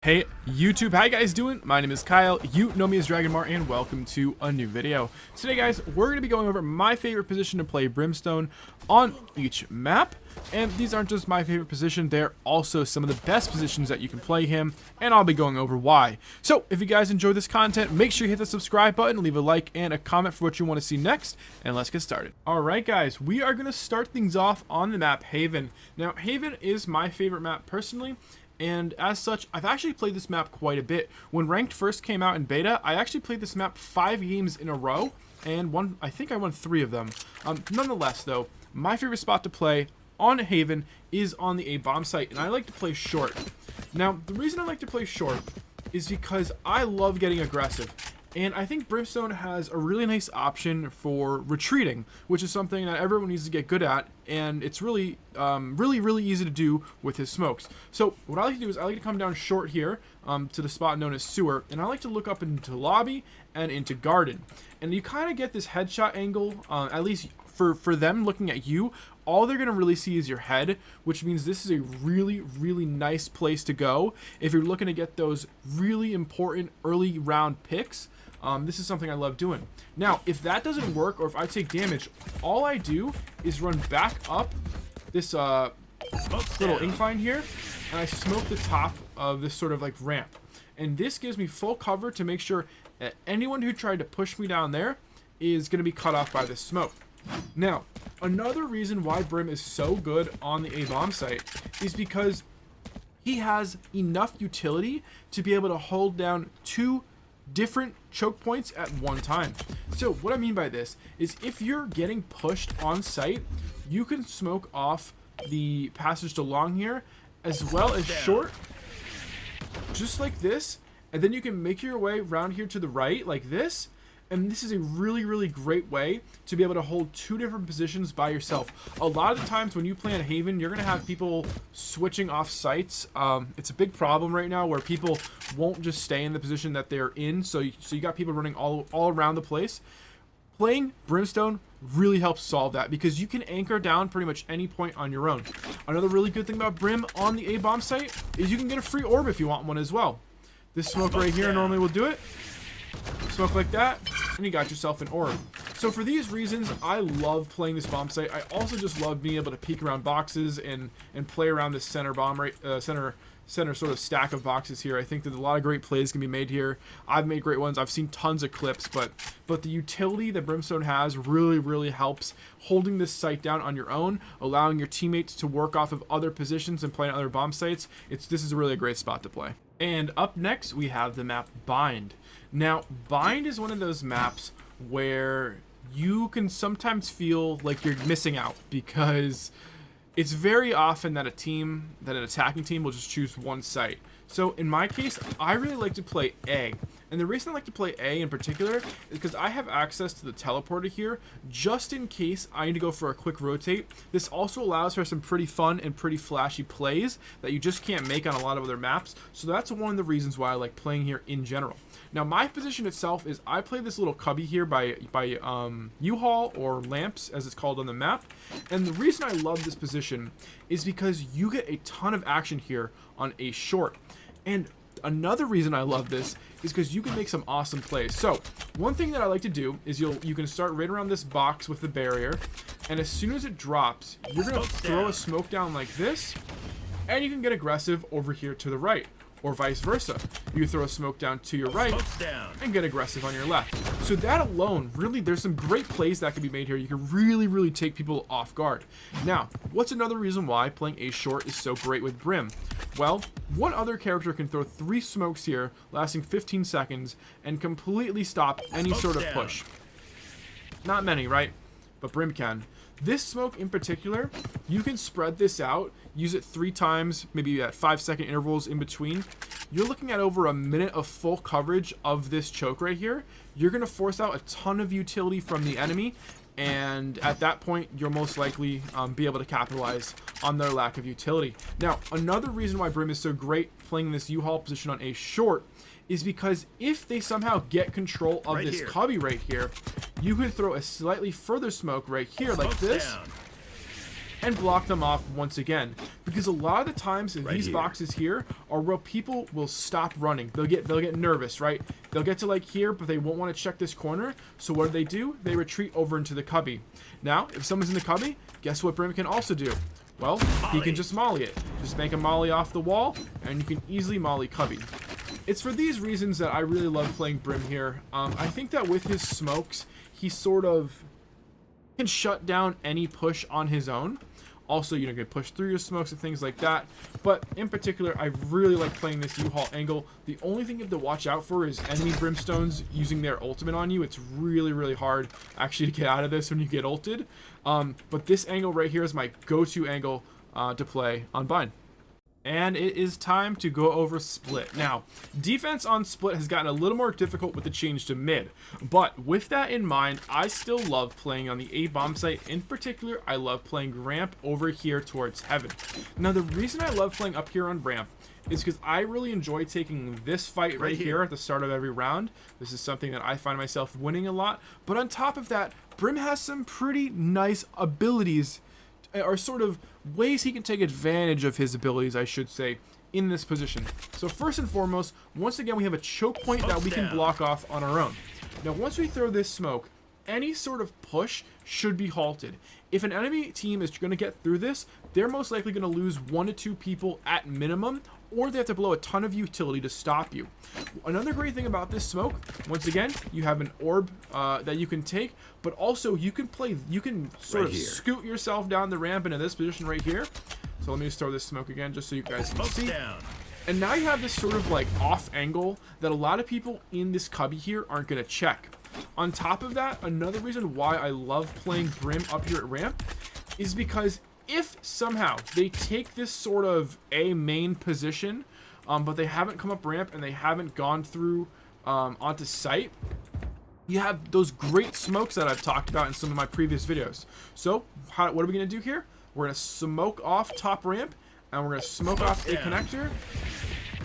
Hey YouTube, how you guys doing? My name is Kyle, you know me as Dragonmar, and welcome to a new video. Today guys, we're going to be going over my favorite position to play Brimstone on each map. And these aren't just my favorite position, they're also some of the best positions that you can play him, and I'll be going over why. So if you guys enjoy this content, make sure you hit the subscribe button, leave a like and a comment for what you want to see next, and let's get started. Alright guys, we are going to start things off on the map Haven. Now Haven is my favorite map personally, and as such, I've actually played this map quite a bit. When Ranked first came out in beta, I actually played this map 5 games in a row, and I think I won 3 of them. Nonetheless, though, my favorite spot to play on Haven is on the A-bomb site, and I like to play short. Now, the reason I like to play short is because I love getting aggressive. And I think Brimstone has a really nice option for retreating, which is something that everyone needs to get good at, and it's really, really easy to do with his smokes. So what I like to do is I like to come down short here to the spot known as sewer, and I like to look up into lobby and into garden. And you kind of get this headshot angle, at least for them looking at you. All they're going to really see is your head, which means this is a really nice place to go if you're looking to get those really important early round picks. This is something I love doing. Now, if that doesn't work, or if I take damage, all I do is run back up this little incline here, and I smoke the top of this sort of like ramp. And this gives me full cover to make sure that anyone who tried to push me down there is going to be cut off by this smoke. Now, another reason why Brim is so good on the A-bomb site is because he has enough utility to be able to hold down 2 different choke points at one time. So what I mean by this is if you're getting pushed on site, you can smoke off the passage to long here as well as short, just like this, and then you can make your way around here to the right like this. And this is a really great way to be able to hold 2 different positions by yourself. A lot of the times when you play on Haven, you're going to have people switching off sites. It's a big problem right now where people won't just stay in the position that they're in. So you got people running all around the place. Playing Brimstone really helps solve that because you can anchor down pretty much any point on your own. Another really good thing about Brim on the A-bomb site is you can get a free orb if you want one as well. This smoke right here normally will do it. Smoke like that, and you got yourself an orb. So for these reasons, I love playing this bomb site. I also just love being able to peek around boxes and play around this center bomb center sort of stack of boxes here. I think that a lot of great plays can be made here. I've made great ones. I've seen tons of clips, but the utility that Brimstone has really helps holding this site down on your own, allowing your teammates to work off of other positions and play on other bomb sites. This is really a great spot to play. And up next, we have the map Bind. Now, Bind is one of those maps where you can sometimes feel like you're missing out because it's very often that an attacking team will just choose one site. So in my case, I really like to play A. And the reason I like to play A in particular is because I have access to the teleporter here just in case I need to go for a quick rotate. This also allows for some pretty fun and pretty flashy plays that you just can't make on a lot of other maps. So that's one of the reasons why I like playing here in general. Now my position itself is I play this little cubby here by UHaul, or lamps as it's called on the map. And the reason I love this position is because you get a ton of action here on A short. And another reason I love this is because you can make some awesome plays. So one thing that I like to do is you can start right around this box with the barrier, and as soon as it drops, you're gonna throw a smoke down like this, and you can get aggressive over here to the right, or vice versa. You throw a smoke down to your right and get aggressive on your left. So that alone, really, there's some great plays that can be made here. You can really take people off guard. Now, what's another reason why playing A short is so great with Brim? Well, one other character can throw 3 smokes here, lasting 15 seconds, and completely stop any sort of push. Not many, right? But Brim can. This smoke in particular, you can spread this out, use it 3 times, maybe at 5-second intervals in between. You're looking at over a minute of full coverage of this choke right here. You're going to force out a ton of utility from the enemy, and at that point, you'll most likely be able to capitalize on their lack of utility. Now, another reason why Brim is so great playing this UHaul position on A short is because if they somehow get control of this cubby right here, you could throw a slightly further smoke right here like this, and block them off once again. Because a lot of the times these boxes here are where people will stop running. They'll get nervous, right? They'll get to like here, but they won't want to check this corner. So what do? They retreat over into the cubby. Now, if someone's in the cubby, guess what Brim can also do? Well, he can just molly it. Just make a molly off the wall, and you can easily molly cubby. It's for these reasons that I really love playing Brim here. I think that with his smokes, he sort of can shut down any push on his own. Also, you know, you can push through your smokes and things like that. But in particular, I really like playing this UHaul angle. The only thing you have to watch out for is enemy Brimstones using their ultimate on you. It's really, really hard actually to get out of this when you get ulted. But this angle right here is my go-to angle to play on Bind. And it is time to go over split. Now, defense on split has gotten a little more difficult with the change to mid. But with that in mind, I still love playing on the A bomb site. In particular, I love playing ramp over here towards heaven. Now, the reason I love playing up here on ramp is because I really enjoy taking this fight right here at the start of every round. This is something that I find myself winning a lot. But on top of that, Brim has some pretty nice abilities, or sort of ways he can take advantage of his abilities, I should say, in this position. So first and foremost, once again, we have a choke point that we can block off on our own. Now, once we throw this smoke, any sort of push should be halted. If an enemy team is going to get through this, they're most likely going to lose 1 to 2 people at minimum, or they have to blow a ton of utility to stop you. Another great thing about this smoke, once again, you have an orb that you can take, but also you can sort of scoot yourself down the ramp into this position right here. So let me just throw this smoke again just so you guys can see. And now you have this sort of like off angle that a lot of people in this cubby here aren't going to check. On top of that, another reason why I love playing Brim up here at ramp is because if somehow they take this sort of A main position, but they haven't come up ramp and they haven't gone through onto site, you have those great smokes that I've talked about in some of my previous videos. So what are we going to do here? We're going to smoke off top ramp, and we're going to smoke off a connector.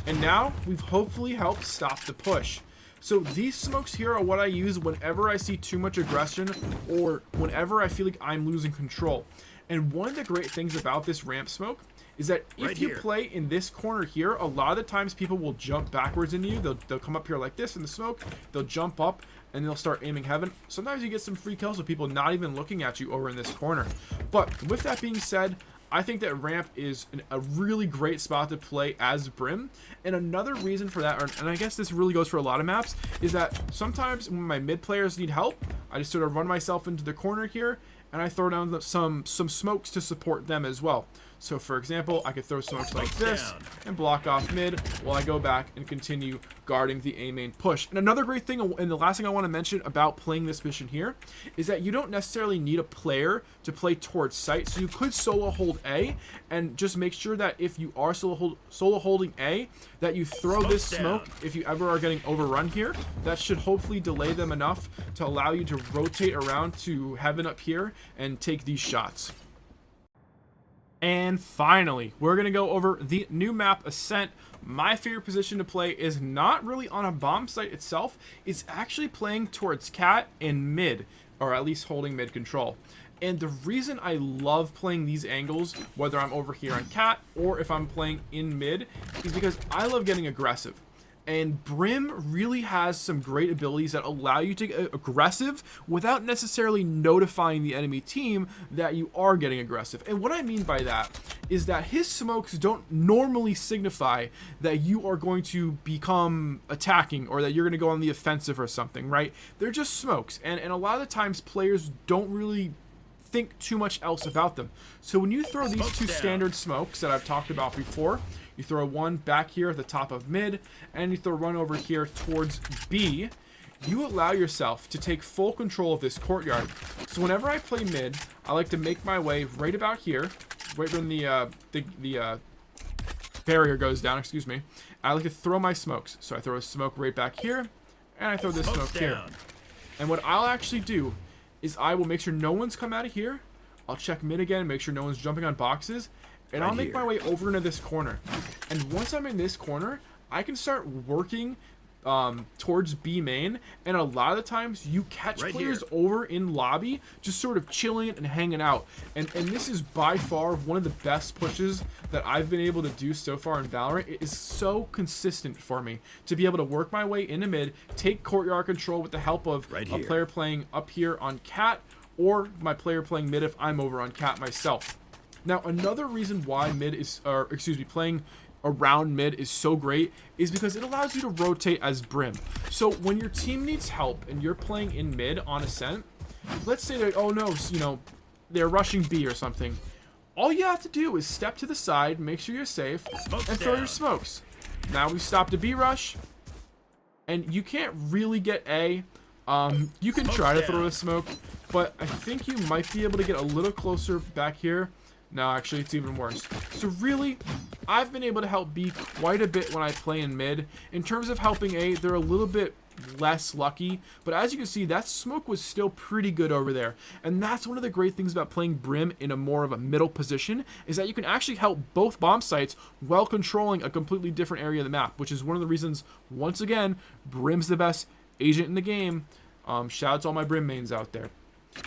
And now we've hopefully helped stop the push. So these smokes here are what I use whenever I see too much aggression or whenever I feel like I'm losing control. And one of the great things about this ramp smoke is that if you play in this corner here, a lot of the times people will jump backwards into you. They'll come up here like this in the smoke. They'll jump up and they'll start aiming heaven. Sometimes you get some free kills with people not even looking at you over in this corner. But with that being said, I think that ramp is a really great spot to play as Brim. And another reason for that, and I guess this really goes for a lot of maps, is that sometimes when my mid players need help, I just sort of run myself into the corner here and I throw down some smokes to support them as well. So for example, I could throw smokes like this and block off mid while I go back and continue guarding the A main push. And another great thing, and the last thing I want to mention about playing this mission here, is that you don't necessarily need a player to play towards site. So you could solo hold A, and just make sure that if you are solo holding A, that you throw this smoke if you ever are getting overrun here. That should hopefully delay them enough to allow you to rotate around to heaven up here and take these shots. And finally, we're going to go over the new map, Ascent. My favorite position to play is not really on a bomb site itself. It's actually playing towards cat and mid, or at least holding mid control. And the reason I love playing these angles, whether I'm over here on cat or if I'm playing in mid, is because I love getting aggressive. And Brim really has some great abilities that allow you to get aggressive without necessarily notifying the enemy team that you are getting aggressive. And what I mean by that is that his smokes don't normally signify that you are going to become attacking or that you're going to go on the offensive or something, right? They're just smokes. And a lot of the times players don't really think too much else about them. So when you throw these two standard smokes that I've talked about before, you throw one back here at the top of mid, and you throw one over here towards B, you allow yourself to take full control of this courtyard. So whenever I play mid, I like to make my way right about here, right when the barrier goes down, excuse me. I like to throw my smokes. So I throw a smoke right back here, and I throw this smoke here. And what I'll actually do is I will make sure no one's come out of here. I'll check mid again, make sure no one's jumping on boxes, and I'll make my way over into this corner. And once I'm in this corner, I can start working towards B main, and a lot of the times you catch players over in lobby just sort of chilling and hanging out, and this is by far one of the best pushes that I've been able to do so far in Valorant. It is so consistent for me to be able to work my way into mid, take courtyard control with the help of a player playing up here on cat, or my player playing mid if I'm over on cat myself. Now, another reason why mid is, or excuse me, playing around mid is so great is because it allows you to rotate as Brim. So when your team needs help and you're playing in mid on Ascent, let's say that, oh no, you know, they're rushing B or something. All you have to do is step to the side, make sure you're safe, and throw your smokes. Now we've stopped a B rush, and you can't really get A. You can try to throw a smoke, but I think you might be able to get a little closer back here. No, actually, it's even worse. So really, I've been able to help B quite a bit when I play in mid. In terms of helping A, they're a little bit less lucky, but as you can see, that smoke was still pretty good over there. And that's one of the great things about playing Brim in a more of a middle position, is that you can actually help both bomb sites while controlling a completely different area of the map, which is one of the reasons, once again, Brim's the best agent in the game. Shout out to all my Brim mains out there.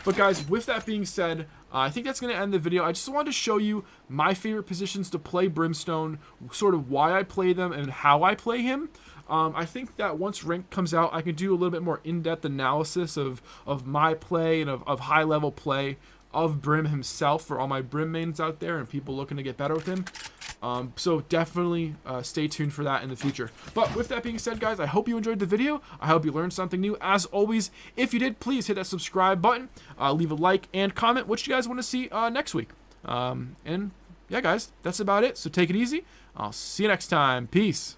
But guys, with that being said, I think that's going to end the video. I just wanted to show you my favorite positions to play Brimstone, sort of why I play them and how I play him. I think that once rank comes out, I can do a little bit more in-depth analysis of my play and of high-level play of Brim himself for all my Brim mains out there and people looking to get better with him. So definitely stay tuned for that in the future. But with that being said, guys, I hope you enjoyed the video. I hope you learned something new. As always, if you did, please hit that subscribe button, leave a like, and comment what you guys want to see next week. And yeah, guys, that's about it. So take it easy. I'll see you next time. Peace.